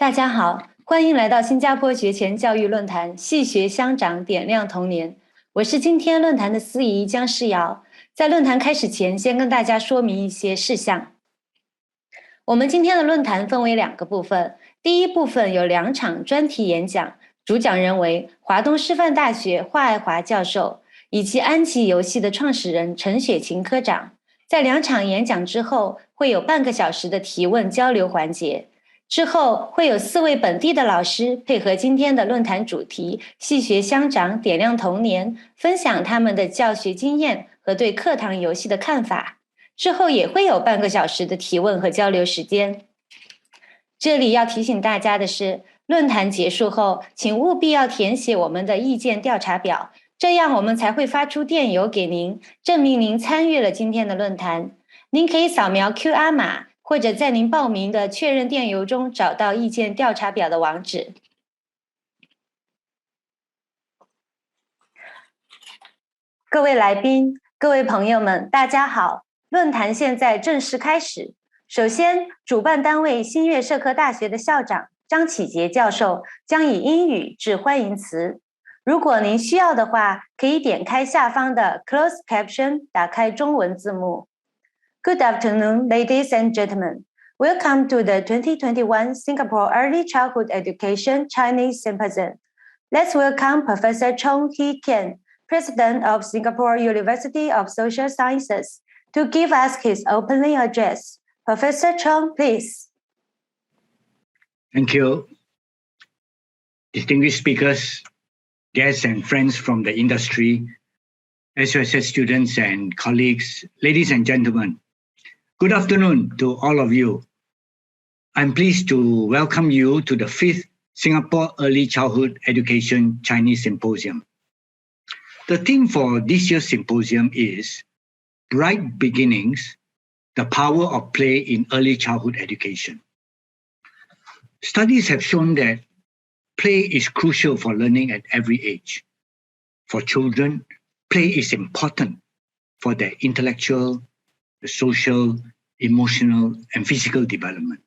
大家好，欢迎来到新加坡学前教育论坛系学乡长点亮童年。我是今天论坛的司仪江诗瑶。在论坛开始前，先跟大家说明一些事项。我们今天的论坛分为2个部分，第一部分有2场专题演讲，主讲人为华东师范大学华爱华教授以及安琪游戏的创始人陈雪琴科长。在2场演讲之后，会有半个小时的提问交流环节。之后会有4位本地的老师配合今天的论坛主题系学乡长点亮童年，分享他们的教学经验和对课堂游戏的看法。之后也会有半个小时的提问和交流时间。这里要提醒大家的是，论坛结束后，请务必要填写我们的意见调查表，这样我们才会发出电邮给您，证明您参与了今天的论坛。您可以扫描 QR 码，或者在您报名的确认电邮中找到意见调查表的网址。各位来宾，各位朋友们，大家好，论坛现在正式开始。首先，主办单位新跃社科大学的校长张起杰教授将以英语致欢迎词。如果您需要的话，可以点开下方的 Closed Caption， 打开中文字幕。Good afternoon, ladies and gentlemen. Welcome to the 2021 Singapore Early Childhood Education Chinese Symposium. Let's welcome Professor Cheong Kiat, President of Singapore University of Social Sciences, to give us his opening address. Professor Cheong, please. Thank you. Distinguished speakers, guests and friends from the industry, as well as students and colleagues, ladies and gentlemen, good afternoon to all of you. I'm pleased to welcome you to the 5th Singapore Early Childhood Education Chinese Symposium. The theme for this year's symposium is Bright Beginnings, the Power of Play in Early Childhood Education. Studies have shown that play is crucial for learning at every age. For children, play is important for their intellectual, the social, emotional, and physical development.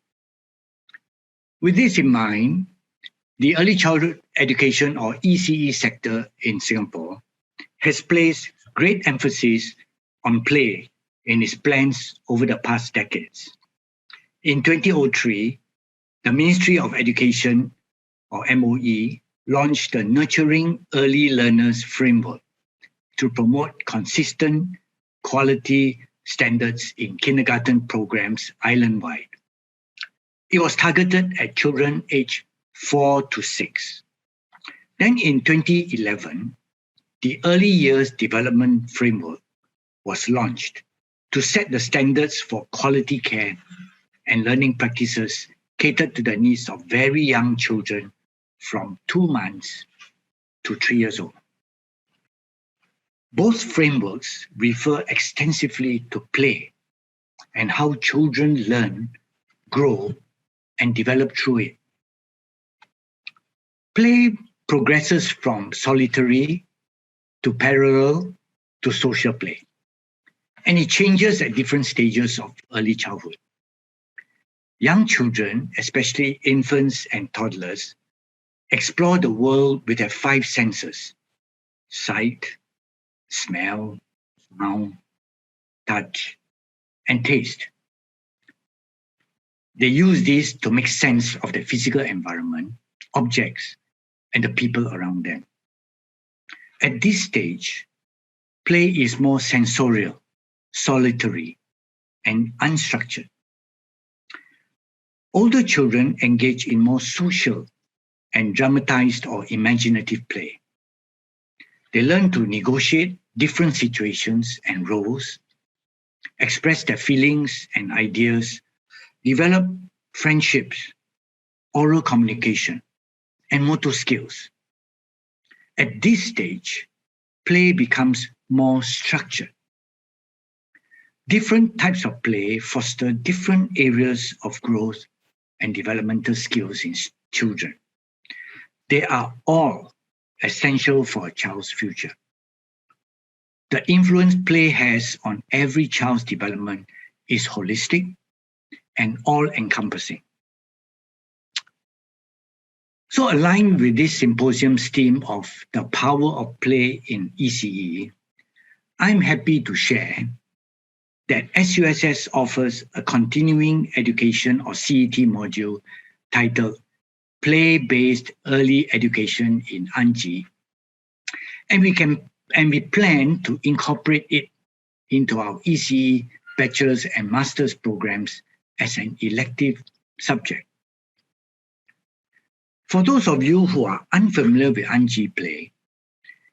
With this in mind, the early childhood education or ECE sector in Singapore has placed great emphasis on play in its plans over the past decades. In 2003, the Ministry of Education, or MOE, launched the Nurturing Early Learners Framework to promote consistent quality standards in kindergarten programs island-wide. It was targeted at children aged 4 to 6. Then in 2011, the Early Years Development Framework was launched to set the standards for quality care and learning practices catered to the needs of very young children from 2 months to 3 years old. Both frameworks refer extensively to play and how children learn, grow, and develop through it. Play progresses from solitary to parallel to social play, and it changes at different stages of early childhood. Young children, especially infants and toddlers, explore the world with their 5 senses: sight, smell, sound, touch, and taste. They use these to make sense of the physical environment, objects, and the people around them. At this stage, play is more sensorial, solitary, and unstructured. Older children engage in more social and dramatized or imaginative play. They learn to negotiate different situations and roles, express their feelings and ideas, develop friendships, oral communication, and motor skills. At this stage, play becomes more structured. Different types of play foster different areas of growth and developmental skills in children. They are all essential for a child's future. The influence play has on every child's development is holistic and all-encompassing. So aligned with this symposium's theme of the power of play in ECE, I'm happy to share that SUSS offers a continuing education or CET module titled Play-Based Early Education in ANGI, and we plan to incorporate it into our ECE bachelor's and master's programs as an elective subject. For those of you who are unfamiliar with ANGI Play,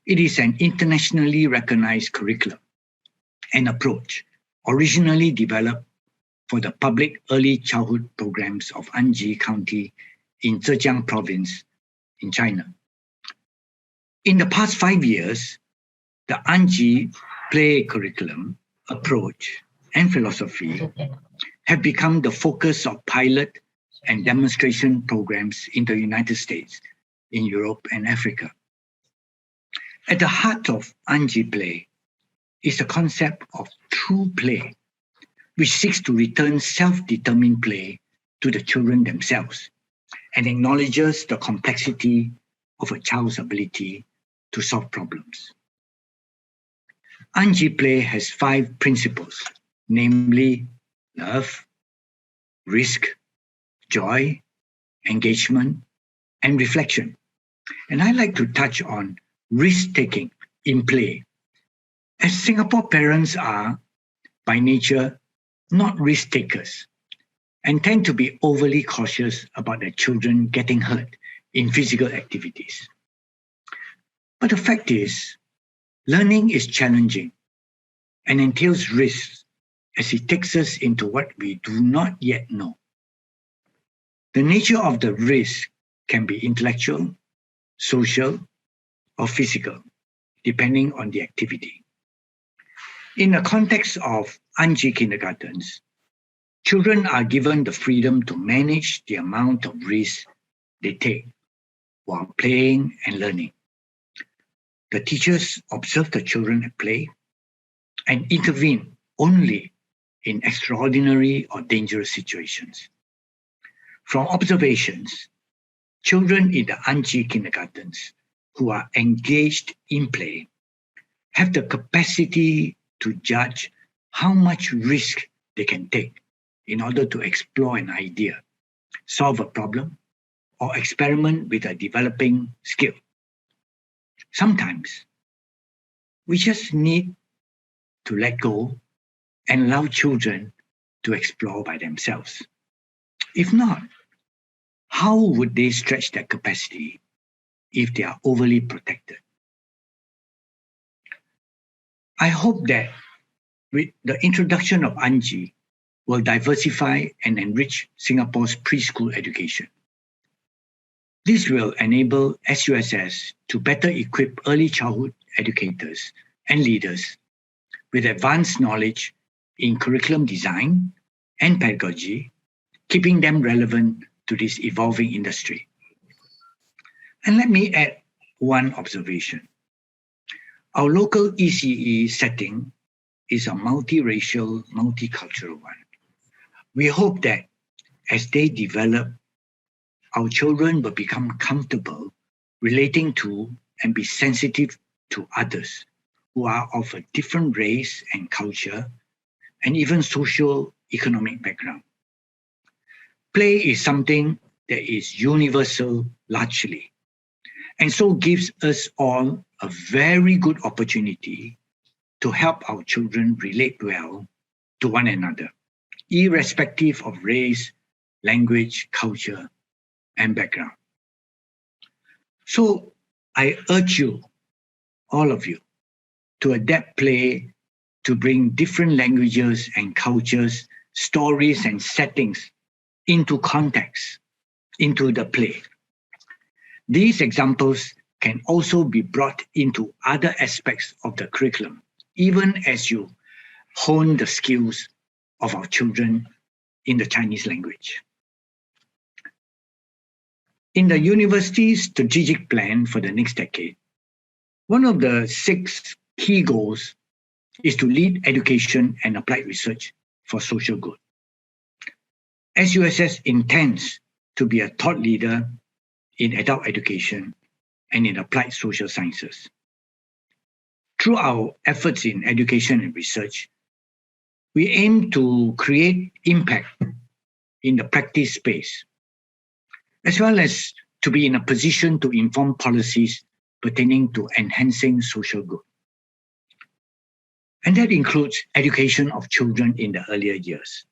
it is an internationally recognized curriculum and approach originally developed for the public early childhood programs of Anji County in Zhejiang Province in China. In the past 5 years, the Anji Play curriculum, approach, and philosophy have become the focus of pilot and demonstration programs in the United States, in Europe, and Africa. At the heart of Anji Play is the concept of true play, which seeks to return self-determined play to the children themselves and acknowledges the complexity of a child's ability to solve problems. Anji Play has 5 principles, namely love, risk, joy, engagement, and reflection. And I like to touch on risk-taking in play, as Singapore parents are, by nature, not risk-takers and tend to be overly cautious about their children getting hurt in physical activities. But the fact is, learning is challenging and entails risks as it takes us into what we do not yet know. The nature of the risk can be intellectual, social, or physical, depending on the activity. In the context of Anji kindergartens, children are given the freedom to manage the amount of risk they take while playing and learning. The teachers observe the children at play and intervene only in extraordinary or dangerous situations. From observations, children in the Anji kindergartens who are engaged in play have the capacity to judge how much risk they can take in order to explore an idea, solve a problem, or experiment with a developing skill. Sometimes we just need to let go and allow children to explore by themselves. If not, how would they stretch their capacity if they are overly protected? I hope that with the introduction of Anji will diversify and enrich Singapore's preschool education. This will enable SUSS to better equip early childhood educators and leaders with advanced knowledge in curriculum design and pedagogy, keeping them relevant to this evolving industry. And let me add one observation. Our local ECE setting is a multiracial, multicultural one. We hope that as they develop, our children will become comfortable relating to and be sensitive to others who are of a different race and culture and even socio-economic background. Play is something that is universal largely, and so gives us all a very good opportunity to help our children relate well to one another, irrespective of race, language, culture, and background. So I urge you, all of you, to adapt play to bring different languages and cultures, stories and settings into context, into the play. These examples can also be brought into other aspects of the curriculum, even as you hone the skills of our children in the Chinese language. In the university's strategic plan for the next decade, one of the 6 key goals is to lead education and applied research for social good. SUSS intends to be a thought leader in adult education and in applied social sciences. Through our efforts in education and research, we aim to create impact in the practice space, as well as to be in a position to inform policies pertaining to enhancing social good. And that includes education of children in the earlier years.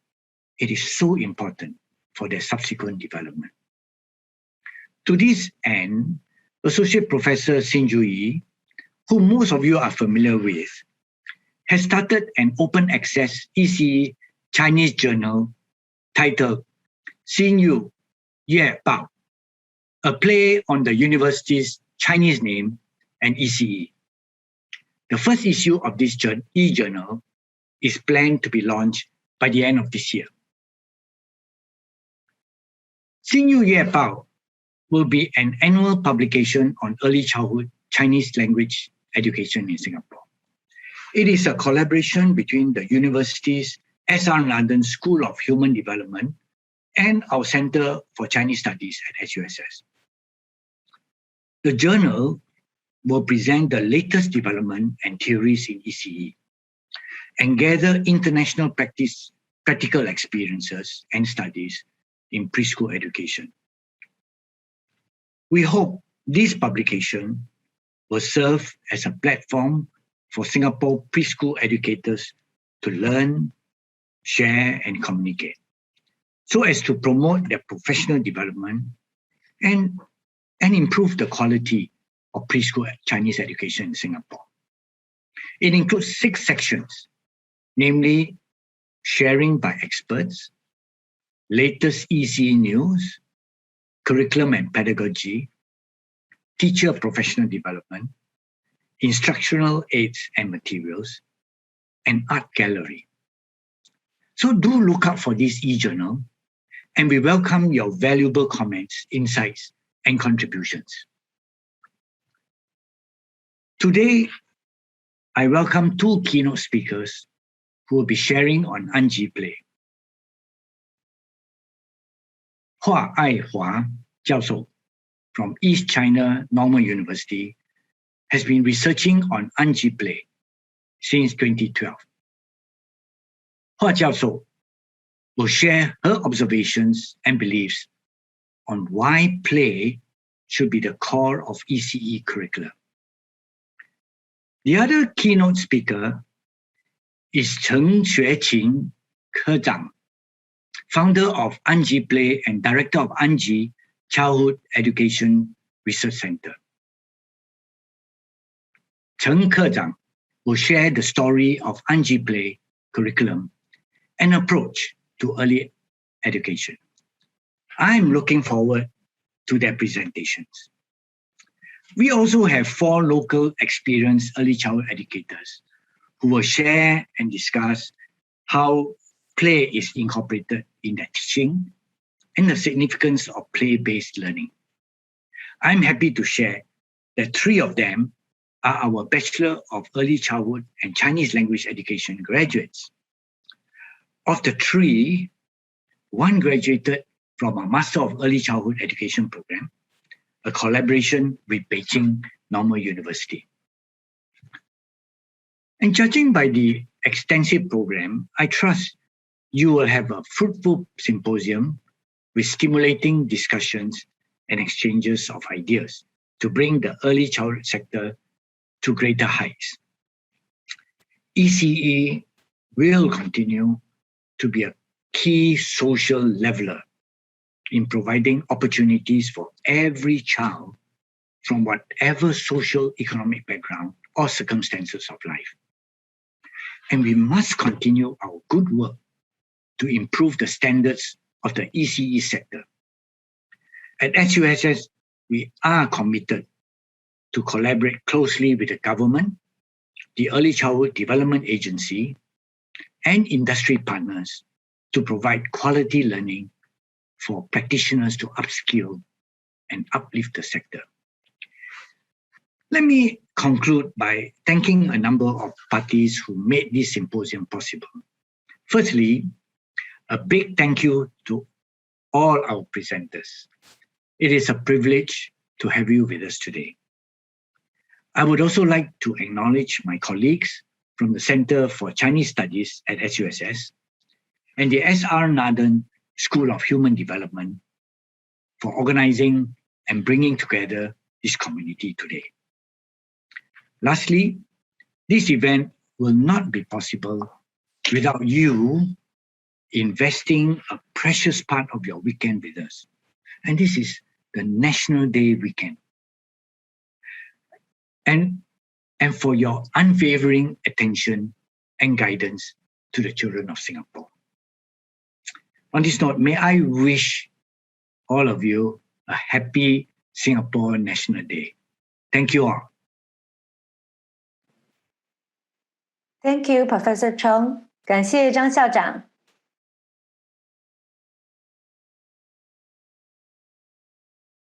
It is so important for their subsequent development. To this end, Associate Professor Sin Ju Yi, who most of you are familiar with, has started an open access ECE Chinese journal titled Sin Yue Bao, a play on the university's Chinese name and ECE. The first issue of this e-journal is planned to be launched by the end of this year. Sin Yue Bao will be an annual publication on early childhood Chinese language education in Singapore. It is a collaboration between the university's S.R. London School of Human Development and our Center for Chinese Studies at SUSS. The journal will present the latest development and theories in ECE and gather international practical experiences and studies in preschool education. We hope this publication will serve as a platform for Singapore preschool educators to learn, share, and communicate, so as to promote their professional development and improve the quality of preschool Chinese education in Singapore. It includes 6 sections, namely sharing by experts, latest ECE news, curriculum and pedagogy, teacher professional development, instructional aids and materials, and art gallery. So do look out for this e-journal, and we welcome your valuable comments, insights, and contributions. Today, I welcome 2 keynote speakers who will be sharing on Anji Play. Hua Aihua Jiao from East China Normal University has been researching on Anji Play since 2012. Hua Jiao will share her observations and beliefs on why play should be the core of ECE curricula. The other keynote speaker is Cheong Ke-Zhang, founder of Anji Play and director of Anji Childhood Education Research Center. Cheong Ke-Zhang will share the story of Anji Play curriculum and approach to early education. I'm looking forward to their presentations. We also have 4 local experienced early childhood educators who will share and discuss how play is incorporated in their teaching and the significance of play-based learning. I'm happy to share that 3 of them are our Bachelor of Early Childhood and Chinese Language Education graduates. Of the 3, 1 graduated from a Master of Early Childhood Education program, a collaboration with Beijing Normal University. And judging by the extensive program, I trust you will have a fruitful symposium with stimulating discussions and exchanges of ideas to bring the early childhood sector to greater heights. ECE will continue to be a key social leveler in providing opportunities for every child from whatever social economic background or circumstances of life. And we must continue our good work to improve the standards of the ECE sector. At SUSS, we are committed to collaborate closely with the government, the Early Childhood Development Agency, and industry partners to provide quality learning for practitioners to upskill and uplift the sector. Let me conclude by thanking a number of parties who made this symposium possible. Firstly, a big thank you to all our presenters. It is a privilege to have you with us today. I would also like to acknowledge my colleagues from the Center for Chinese Studies at SUSS and the S.R. Nathan School of Human Development for organizing and bringing together this community today. Lastly, this event will not be possible without you investing a precious part of your weekend with us. And this is the National Day weekend. And for your unwavering attention and guidance to the children of Singapore. On this note, may I wish all of you a happy Singapore National Day. Thank you all. Thank you, Professor Cheong. 感谢张校长。